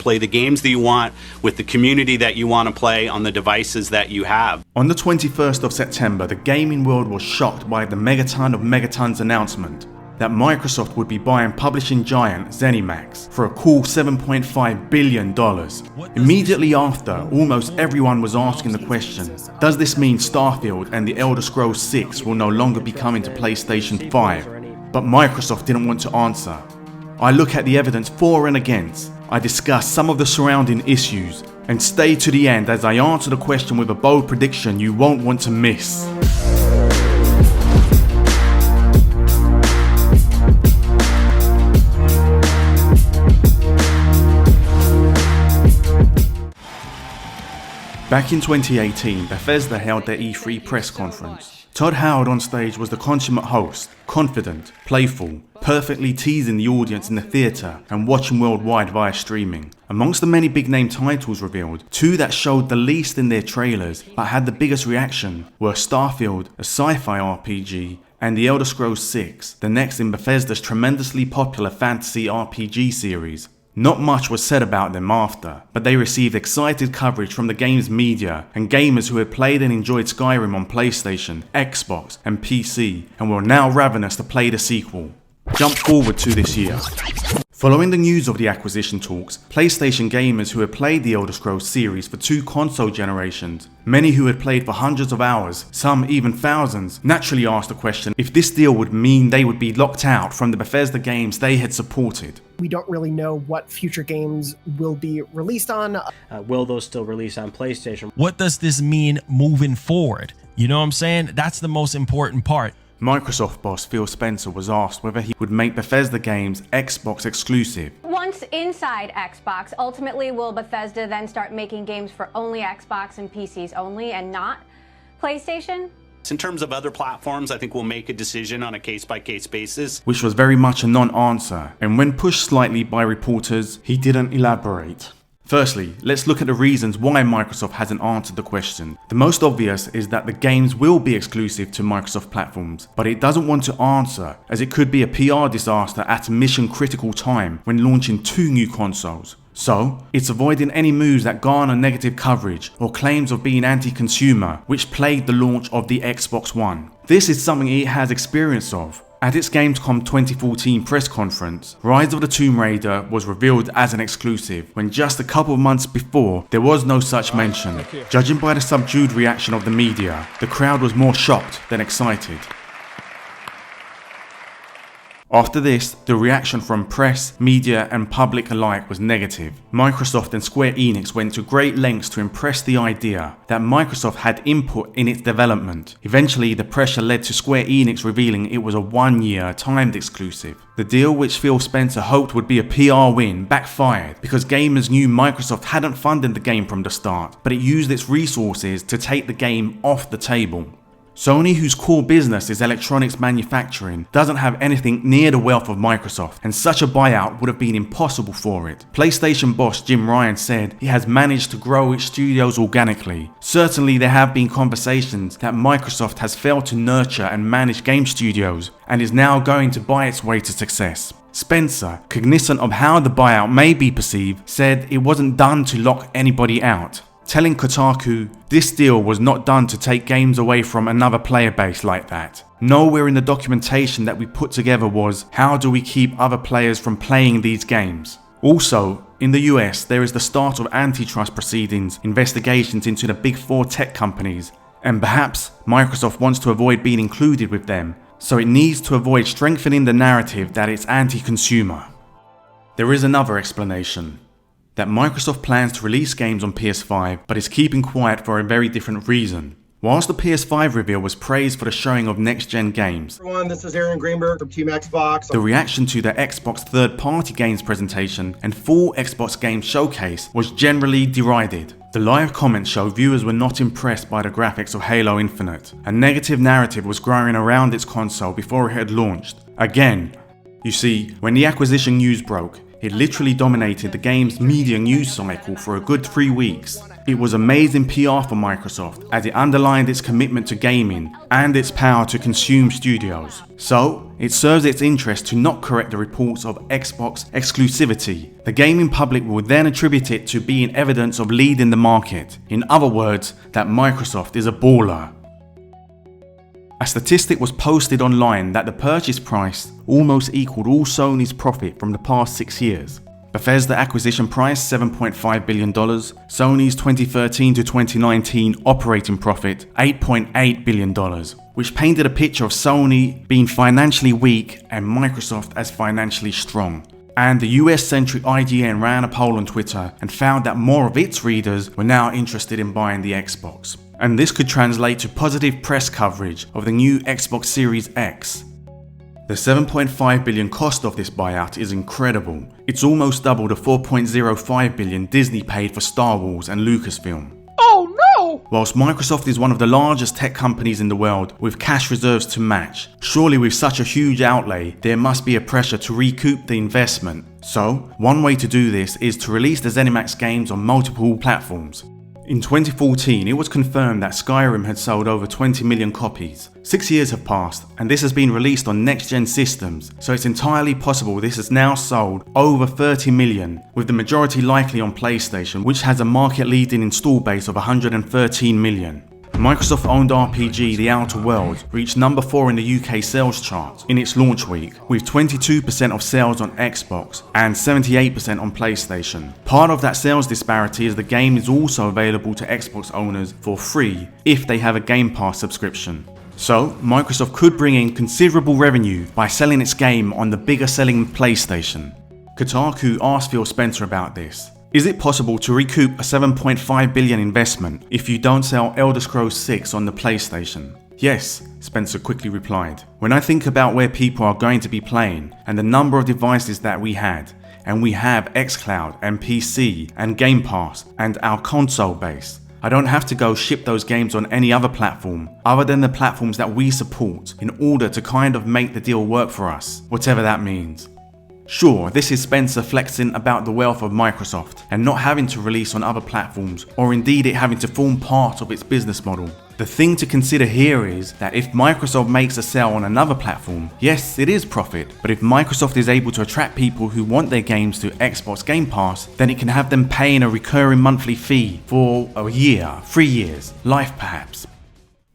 Play the games that you want with the community that you want to play on the devices that you have. On the 21st of September, the gaming world was shocked by the megaton of megatons announcement that Microsoft would be buying publishing giant ZeniMax for a cool $7.5 billion. Immediately after, almost everyone was asking the question, does this mean Starfield and The Elder Scrolls 6 will no longer be coming to PlayStation 5? But Microsoft didn't want to answer. I look at the evidence for and against, I discuss some of the surrounding issues, and stay to the end as I answer the question with a bold prediction you won't want to miss. Back in 2018, Bethesda held their E3 press conference. Todd Howard on stage was the consummate host, confident, playful, perfectly teasing the audience in the theatre and watching worldwide via streaming. Amongst the many big name titles revealed, two that showed the least in their trailers but had the biggest reaction were Starfield, a sci-fi RPG, and The Elder Scrolls 6, the next in Bethesda's tremendously popular fantasy RPG series. Not much was said about them after, but they received excited coverage from the game's media and gamers who had played and enjoyed Skyrim on PlayStation, Xbox and PC and were now ravenous to play the sequel. Jump forward to this year. Following the news of the acquisition talks, PlayStation gamers who had played the Elder Scrolls series for 2 console generations, many who had played for hundreds of hours, some even thousands, naturally asked the question if this deal would mean they would be locked out from the Bethesda games they had supported. We don't really know what future games will be released on. Will those still release on PlayStation? What does this mean moving forward? You know what I'm saying? That's the most important part. Microsoft boss Phil Spencer was asked whether he would make Bethesda games Xbox exclusive. Once inside Xbox, ultimately will Bethesda then start making games for only Xbox and PCs only and not PlayStation? In terms of other platforms, I think we'll make a decision on a case-by-case basis. Which was very much a non-answer, and when pushed slightly by reporters, he didn't elaborate. Firstly, let's look at the reasons why Microsoft hasn't answered the question. The most obvious is that the games will be exclusive to Microsoft platforms, but it doesn't want to answer as it could be a PR disaster at a mission critical time when launching 2 new consoles. So, it's avoiding any moves that garner negative coverage or claims of being anti-consumer, which plagued the launch of the Xbox One. This is something it has experience of. At its Gamescom 2014 press conference, Rise of the Tomb Raider was revealed as an exclusive, when just a couple of months before, there was no such mention. Judging by the subdued reaction of the media, the crowd was more shocked than excited. After this, the reaction from press, media and public alike was negative. Microsoft and Square Enix went to great lengths to impress the idea that Microsoft had input in its development. Eventually, the pressure led to Square Enix revealing it was a 1-year timed exclusive. The deal, which Phil Spencer hoped would be a PR win, backfired because gamers knew Microsoft hadn't funded the game from the start, but it used its resources to take the game off the table. Sony, whose core business is electronics manufacturing, doesn't have anything near the wealth of Microsoft, and such a buyout would have been impossible for it. PlayStation boss Jim Ryan said he has managed to grow its studios organically. Certainly there have been conversations that Microsoft has failed to nurture and manage game studios, and is now going to buy its way to success. Spencer, cognizant of how the buyout may be perceived, said it wasn't done to lock anybody out, telling Kotaku, "This deal was not done to take games away from another player base like that. Nowhere in the documentation that we put together was, how do we keep other players from playing these games?" Also, in the US, there is the start of antitrust proceedings, investigations into the big 4 tech companies, and perhaps Microsoft wants to avoid being included with them, so it needs to avoid strengthening the narrative that it's anti-consumer. There is another explanation. That Microsoft plans to release games on PS5 but is keeping quiet for a very different reason. Whilst the PS5 reveal was praised for the showing of next-gen games, everyone, this is Aaron Greenberg from Team Xbox. The reaction to the Xbox third-party games presentation and full Xbox games showcase was generally derided. The live comments show viewers were not impressed by the graphics of Halo Infinite. A negative narrative was growing around its console before it had launched. Again, you see, when the acquisition news broke, It literally dominated the game's media news cycle for a good 3 weeks. It was amazing PR for Microsoft as it underlined its commitment to gaming and its power to consume studios. So, it serves its interest to not correct the reports of Xbox exclusivity. The gaming public will then attribute it to being evidence of leading the market. In other words, that Microsoft is a baller. A statistic was posted online that the purchase price almost equaled all Sony's profit from the past 6 years. Bethesda acquisition price $7.5 billion, Sony's 2013 to 2019 operating profit $8.8 billion, which painted a picture of Sony being financially weak and Microsoft as financially strong. And the US-centric IGN ran a poll on Twitter and found that more of its readers were now interested in buying the Xbox. And this could translate to positive press coverage of the new Xbox Series X. The $7.5 billion cost of this buyout is incredible. It's almost double the $4.05 billion Disney paid for Star Wars and Lucasfilm. Oh no! Whilst Microsoft is one of the largest tech companies in the world with cash reserves to match, surely with such a huge outlay, there must be a pressure to recoup the investment. So, one way to do this is to release the ZeniMax games on multiple platforms. In 2014, it was confirmed that Skyrim had sold over 20 million copies. 6 years have passed, and this has been released on next-gen systems, so it's entirely possible this has now sold over 30 million, with the majority likely on PlayStation, which has a market-leading install base of 113 million. Microsoft-owned RPG The Outer Worlds reached number 4 in the UK sales chart in its launch week, with 22% of sales on Xbox and 78% on PlayStation. Part of that sales disparity is the game is also available to Xbox owners for free if they have a Game Pass subscription. So, Microsoft could bring in considerable revenue by selling its game on the bigger selling PlayStation. Kotaku asked Phil Spencer about this. Is it possible to recoup a $7.5 billion investment if you don't sell Elder Scrolls 6 on the PlayStation? Yes, Spencer quickly replied. When I think about where people are going to be playing and the number of devices that we had, and we have xCloud and PC and Game Pass and our console base, I don't have to go ship those games on any other platform other than the platforms that we support in order to kind of make the deal work for us, whatever that means. Sure, this is Spencer flexing about the wealth of Microsoft and not having to release on other platforms or indeed it having to form part of its business model. The thing to consider here is that if Microsoft makes a sale on another platform, yes, it is profit, but if Microsoft is able to attract people who want their games to Xbox Game Pass, then it can have them paying a recurring monthly fee for a year, 3 years, life perhaps.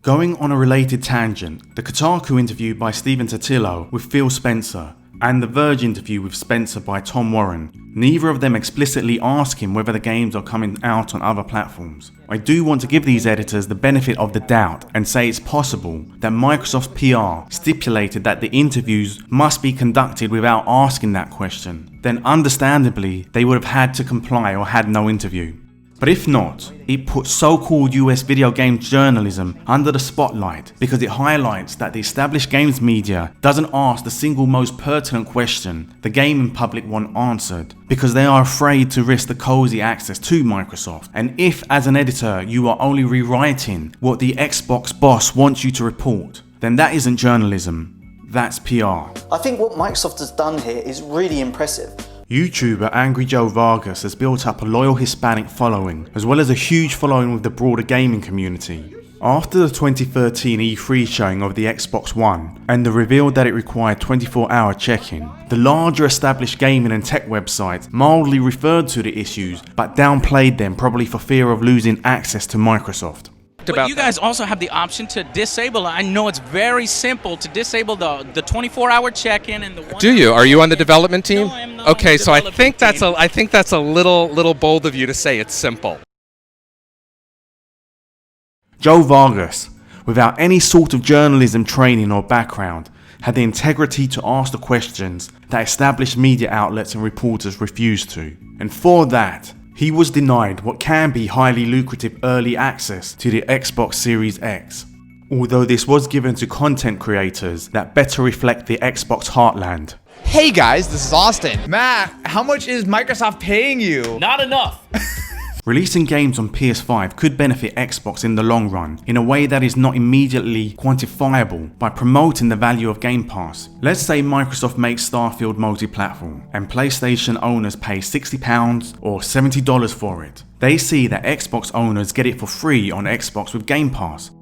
Going on a related tangent, the Kotaku interview by Stephen Totilo with Phil Spencer and the Verge interview with Spencer by Tom Warren, neither of them explicitly ask him whether the games are coming out on other platforms. I do want to give these editors the benefit of the doubt and say it's possible that Microsoft's PR stipulated that the interviews must be conducted without asking that question. Then understandably, they would have had to comply or had no interview. But if not, it puts so-called US video game journalism under the spotlight because it highlights that the established games media doesn't ask the single most pertinent question the gaming public want answered because they are afraid to risk the cozy access to Microsoft. And if as an editor you are only rewriting what the Xbox boss wants you to report, then that isn't journalism, that's PR. I think what Microsoft has done here is really impressive. YouTuber Angry Joe Vargas has built up a loyal Hispanic following, as well as a huge following with the broader gaming community. After the 2013 E3 showing of the Xbox One, and the reveal that it required 24-hour check-in, the larger established gaming and tech websites mildly referred to the issues, but downplayed them probably for fear of losing access to Microsoft. But you guys also have the option to disable. I know it's very simple to disable the 24-hour check-in and the one. Do you? Are you on the development team? No, I am not. Okay, so I think that's a a little bold of you to say it's simple. Joe Vargas, without any sort of journalism training or background, had the integrity to ask the questions that established media outlets and reporters refused to. And for that, he was denied what can be highly lucrative early access to the Xbox Series X, although this was given to content creators that better reflect the Xbox heartland. Hey guys, this is Austin. Matt, how much is Microsoft paying you? Not enough. Releasing games on PS5 could benefit Xbox in the long run in a way that is not immediately quantifiable by promoting the value of Game Pass. Let's say Microsoft makes Starfield multi-platform and PlayStation owners pay £60 or $70 for it. They see that Xbox owners get it for free on Xbox with Game Pass,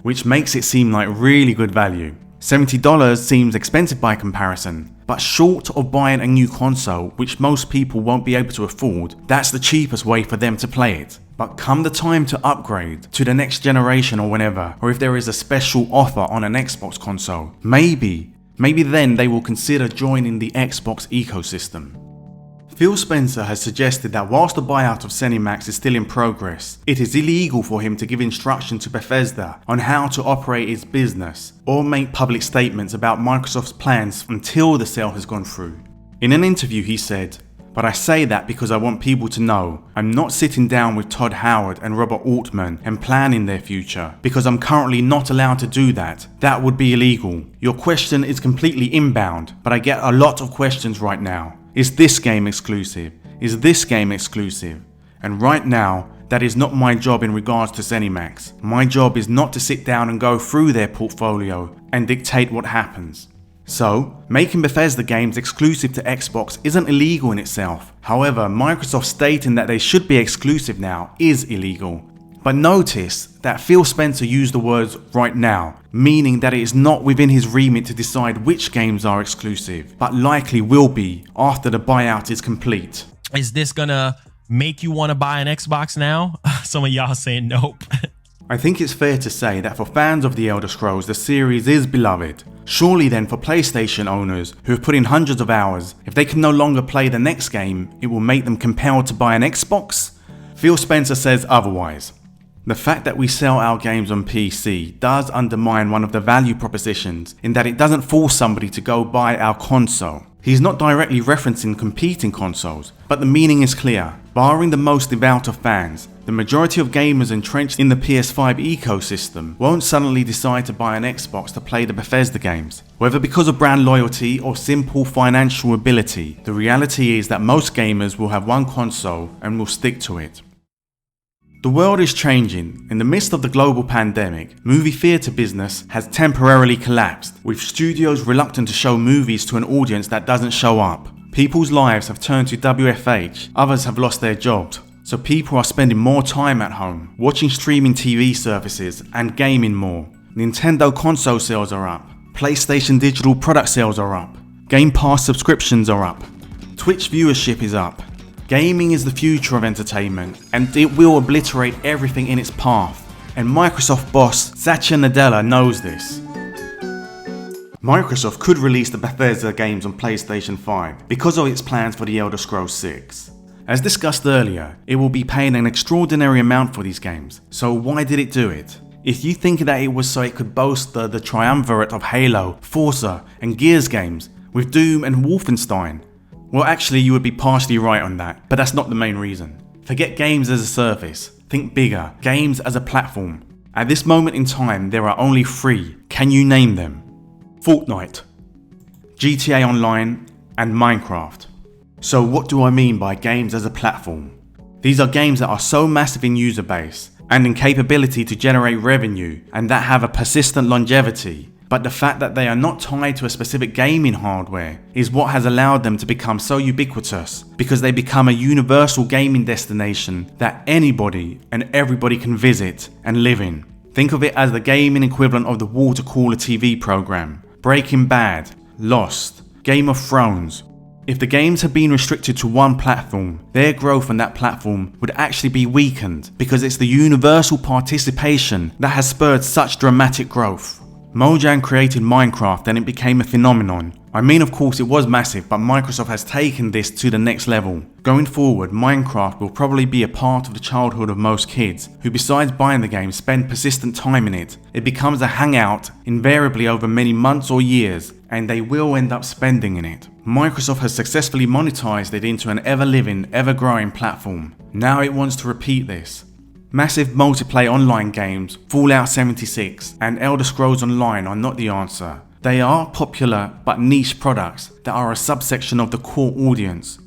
which makes it seem like really good value. $70 seems expensive by comparison, but short of buying a new console, which most people won't be able to afford, that's the cheapest way for them to play it. But come the time to upgrade to the next generation or whenever, or if there is a special offer on an Xbox console, maybe then they will consider joining the Xbox ecosystem. Phil Spencer has suggested that whilst the buyout of ZeniMax is still in progress, it is illegal for him to give instruction to Bethesda on how to operate its business or make public statements about Microsoft's plans until the sale has gone through. In an interview he said, "But I say that because I want people to know I'm not sitting down with Todd Howard and Robert Altman and planning their future, because I'm currently not allowed to do that. That would be illegal. Your question is completely inbound, but I get a lot of questions right now. Is this game exclusive? Is this game exclusive? And right now, that is not my job in regards to ZeniMax. My job is not to sit down and go through their portfolio and dictate what happens." So, making Bethesda games exclusive to Xbox isn't illegal in itself. However, Microsoft stating that they should be exclusive now is illegal. But notice that Phil Spencer used the words "right now", meaning that it is not within his remit to decide which games are exclusive, but likely will be after the buyout is complete. Is this gonna make you want to buy an Xbox now? Some of y'all saying nope. I think it's fair to say that for fans of The Elder Scrolls, the series is beloved. Surely then for PlayStation owners who have put in hundreds of hours, if they can no longer play the next game, it will make them compelled to buy an Xbox? Phil Spencer says otherwise. The fact that we sell our games on PC does undermine one of the value propositions in that it doesn't force somebody to go buy our console. He's not directly referencing competing consoles, but the meaning is clear. Barring the most devout of fans, the majority of gamers entrenched in the PS5 ecosystem won't suddenly decide to buy an Xbox to play the Bethesda games. Whether because of brand loyalty or simple financial ability, the reality is that most gamers will have one console and will stick to it. The world is changing. In the midst of the global pandemic, movie theatre business has temporarily collapsed, with studios reluctant to show movies to an audience that doesn't show up. People's lives have turned to WFH, others have lost their jobs, so people are spending more time at home, watching streaming TV services and gaming more. Nintendo console sales are up, PlayStation digital product sales are up, Game Pass subscriptions are up, Twitch viewership is up. Gaming is the future of entertainment, and it will obliterate everything in its path. And Microsoft boss Satya Nadella knows this. Microsoft could release the Bethesda games on PlayStation 5 because of its plans for The Elder Scrolls 6. As discussed earlier, it will be paying an extraordinary amount for these games, so why did it do it? If you think that it was so it could boast the triumvirate of Halo, Forza and Gears games with Doom and Wolfenstein, well, actually, you would be partially right on that, but that's not the main reason. Forget games as a service. Think bigger. Games as a platform. At this moment in time, there are only 3. Can you name them? Fortnite, GTA Online, and Minecraft. So what do I mean by games as a platform? These are games that are so massive in user base and in capability to generate revenue and that have a persistent longevity. But the fact that they are not tied to a specific gaming hardware is what has allowed them to become so ubiquitous, because they become a universal gaming destination that anybody and everybody can visit and live in. Think of it as the gaming equivalent of the water cooler TV program, Breaking Bad, Lost, Game of Thrones. If the games had been restricted to one platform, their growth on that platform would actually be weakened, because it's the universal participation that has spurred such dramatic growth. Mojang created Minecraft and it became a phenomenon. I mean, of course it was massive, but Microsoft has taken this to the next level. Going forward, Minecraft will probably be a part of the childhood of most kids, who besides buying the game spend persistent time in it. It becomes a hangout, invariably over many months or years, and they will end up spending in it. Microsoft has successfully monetized it into an ever-living, ever-growing platform. Now it wants to repeat this. Massive multiplayer online games, Fallout 76 and Elder Scrolls Online are not the answer. They are popular but niche products that are a subsection of the core audience.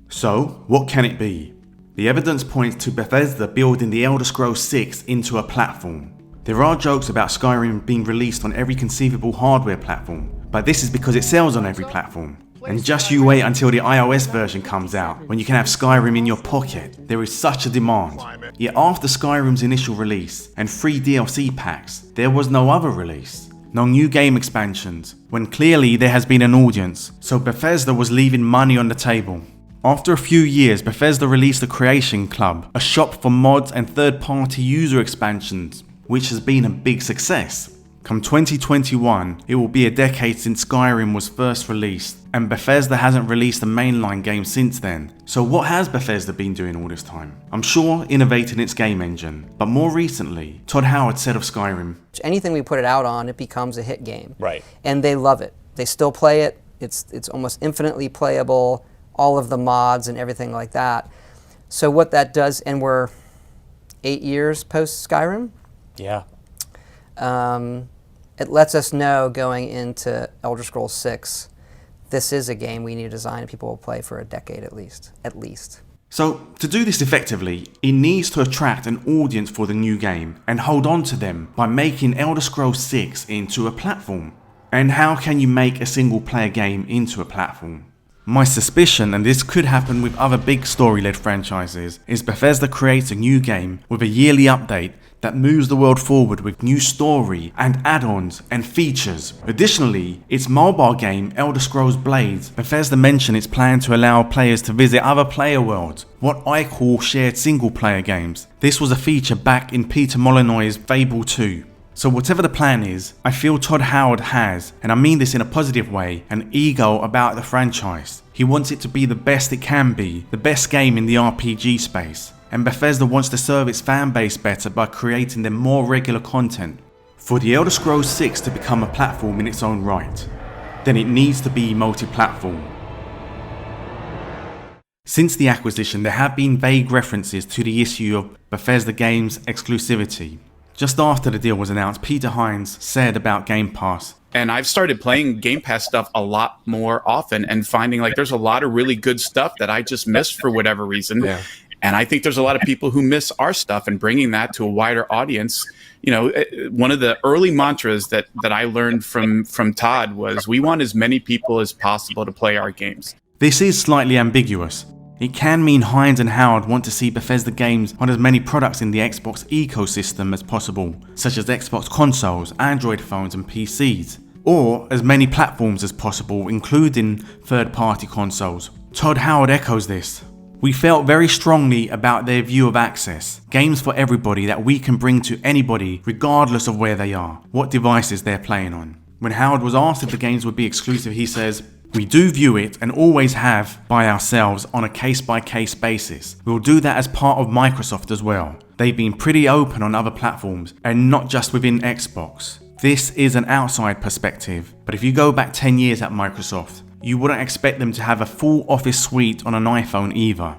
So, what can it be? The evidence points to Bethesda building The Elder Scrolls 6 into a platform. There are jokes about Skyrim being released on every conceivable hardware platform, but this is because it sells on every platform. And just you wait until the iOS version comes out, when you can have Skyrim in your pocket. There is such a demand. Yet after Skyrim's initial release and 3 DLC packs, there was no other release. No new game expansions, when clearly there has been an audience, so Bethesda was leaving money on the table. After a few years, Bethesda released the Creation Club, a shop for mods and third-party user expansions, which has been a big success. Come 2021, it will be a decade since Skyrim was first released, and Bethesda hasn't released a mainline game since then. So what has Bethesda been doing all this time? I'm sure innovating its game engine, but more recently, Todd Howard said of Skyrim, anything we put it out on, it becomes a hit game. Right. And they love it. They still play it. It's almost infinitely playable, all of the mods and everything like that. So what that does, and we're 8 years post Skyrim. Yeah. It lets us know going into Elder Scrolls 6, this is a game we need to design and people will play for a decade at least. So, to do this effectively, it needs to attract an audience for the new game and hold on to them by making Elder Scrolls 6 into a platform. And how can you make a single player game into a platform? My suspicion, and this could happen with other big story-led franchises, is Bethesda creates a new game with a yearly update that moves the world forward with new story and add-ons and features. Additionally, its mobile game, Elder Scrolls Blades, Bethesda mentioned its plan to allow players to visit other player worlds, what I call shared single-player games. This was a feature back in Peter Molyneux's Fable 2. So whatever the plan is, I feel Todd Howard has, and I mean this in a positive way, an ego about the franchise. He wants it to be the best it can be, the best game in the RPG space. And Bethesda wants to serve its fan base better by creating them more regular content. For The Elder Scrolls 6 to become a platform in its own right, then it needs to be multi-platform. Since the acquisition, there have been vague references to the issue of Bethesda games exclusivity. Just after the deal was announced, Peter Hines said about Game Pass, and I've started playing Game Pass stuff a lot more often and finding like there's a lot of really good stuff that I just missed for whatever reason. Yeah. And I think there's a lot of people who miss our stuff, and bringing that to a wider audience. You know, one of the early mantras that I learned from Todd was, we want as many people as possible to play our games. This is slightly ambiguous. It can mean Hines and Howard want to see Bethesda games on as many products in the Xbox ecosystem as possible, such as Xbox consoles, Android phones and PCs, or as many platforms as possible, including third-party consoles. Todd Howard echoes this. We felt very strongly about their view of access, games for everybody that we can bring to anybody regardless of where they are, what devices they're playing on. When Howard was asked if the games would be exclusive, he says, "We do view it and always have by ourselves on a case-by-case basis. We'll do that as part of Microsoft as well. They've been pretty open on other platforms and not just within Xbox. This is an outside perspective, but if you go back 10 years at Microsoft, you wouldn't expect them to have a full Office suite on an iPhone either."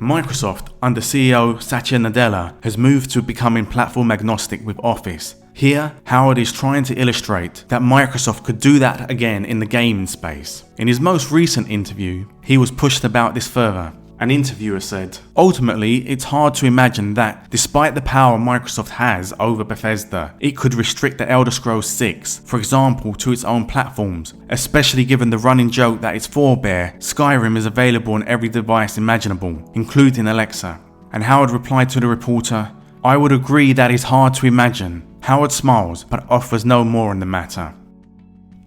Microsoft, under CEO Satya Nadella, has moved to becoming platform agnostic with Office. Here, Howard is trying to illustrate that Microsoft could do that again in the gaming space. In his most recent interview, he was pushed about this further. An interviewer said, "Ultimately, it's hard to imagine that, despite the power Microsoft has over Bethesda, it could restrict the Elder Scrolls 6, for example, to its own platforms, especially given the running joke that its forebear, Skyrim, is available on every device imaginable, including Alexa." And Howard replied to the reporter, "I would agree that is hard to imagine." Howard smiles, but offers no more on the matter.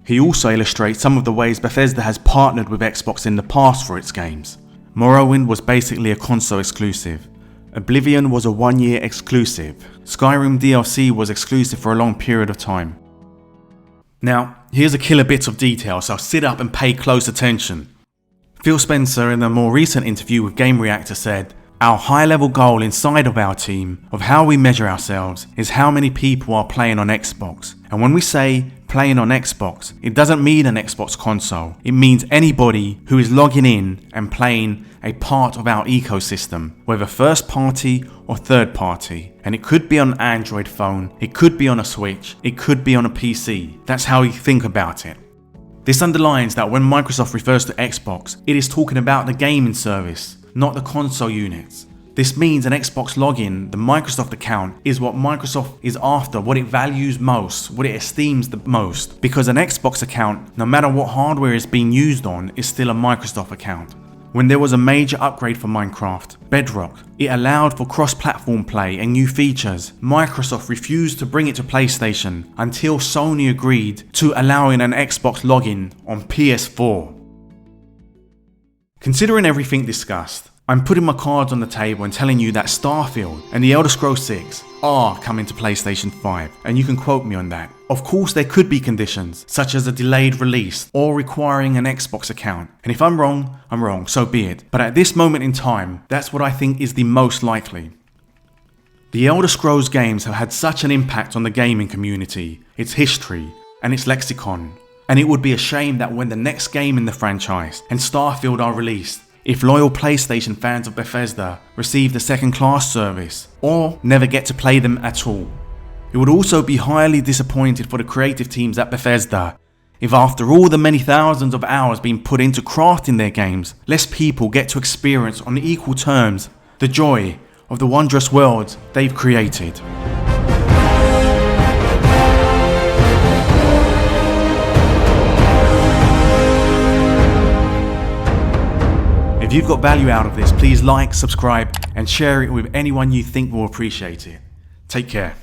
He also illustrates some of the ways Bethesda has partnered with Xbox in the past for its games. Morrowind was basically a console exclusive. Oblivion was a 1-year exclusive. Skyrim DLC was exclusive for a long period of time. Now, here's a killer bit of detail, so sit up and pay close attention. Phil Spencer, in a more recent interview with Game Reactor, said, "Our high-level goal inside of our team, of how we measure ourselves, is how many people are playing on Xbox. And when we say playing on Xbox, it doesn't mean an Xbox console. It means anybody who is logging in and playing a part of our ecosystem, whether first party or third party. And it could be on an Android phone, it could be on a Switch, it could be on a PC. That's how you think about it." This underlines that when Microsoft refers to Xbox, it is talking about the gaming service, not the console units. This means an Xbox login, the Microsoft account, is what Microsoft is after, what it values most, what it esteems the most. Because an Xbox account, no matter what hardware it's being used on, is still a Microsoft account. When there was a major upgrade for Minecraft, Bedrock, it allowed for cross-platform play and new features. Microsoft refused to bring it to PlayStation until Sony agreed to allowing an Xbox login on PS4. Considering everything discussed, I'm putting my cards on the table and telling you that Starfield and The Elder Scrolls 6 are coming to PlayStation 5, and you can quote me on that. Of course, there could be conditions, such as a delayed release or requiring an Xbox account. And if I'm wrong, so be it. But at this moment in time, that's what I think is the most likely. The Elder Scrolls games have had such an impact on the gaming community, its history, and its lexicon. And it would be a shame that when the next game in the franchise and Starfield are released, if loyal PlayStation fans of Bethesda receive the second-class service, or never get to play them at all. It would also be highly disappointed for the creative teams at Bethesda if after all the many thousands of hours being put into crafting their games, less people get to experience on equal terms the joy of the wondrous worlds they've created. If you've got value out of this, please like, subscribe, and share it with anyone you think will appreciate it. Take care.